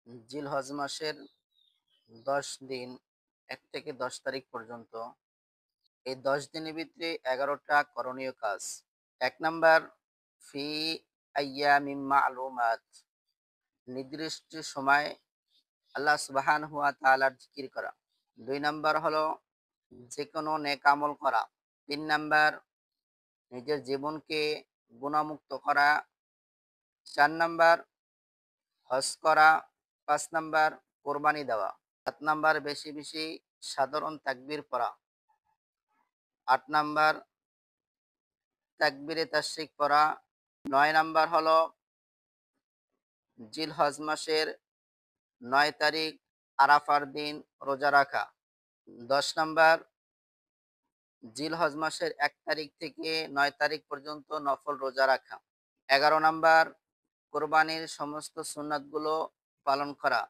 জিলহজ মাসের 10 দিন 1 থেকে 10 তারিখ পর্যন্ত এই 10 দিনের ভিতরে 11টা করণীয় কাজ। 1 নাম্বার, ফি আইয়ামিম মা'লুমাত, নির্দিষ্ট সময় আল্লাহ সুবহানাহু ওয়া তাআলার জিকির করা। 2 নাম্বার হলো যেকোনো নেক আমল করা। 3 নাম্বার, নিজের জীবনকে গুনাহমুক্ত করা। 4 নাম্বার, হজ করা। 5 নাম্বার, কোরবানি দেওয়া। 7 নাম্বার, বেশি বেশি সাধারণ তাকবীর পড়া। 8 নাম্বার, তাকবীরে তাশরিক পড়া। 9 নাম্বার হলো জিলহজ মাসের 9 তারিখ আরাফার দিন রোজা রাখা। 10 নাম্বার, জিলহজ মাসের 1 তারিখ থেকে 9 তারিখ পর্যন্ত নফল রোজা রাখা। 11 নাম্বার, কোরবানির সমস্ত সুন্নাতগুলো পালন করা।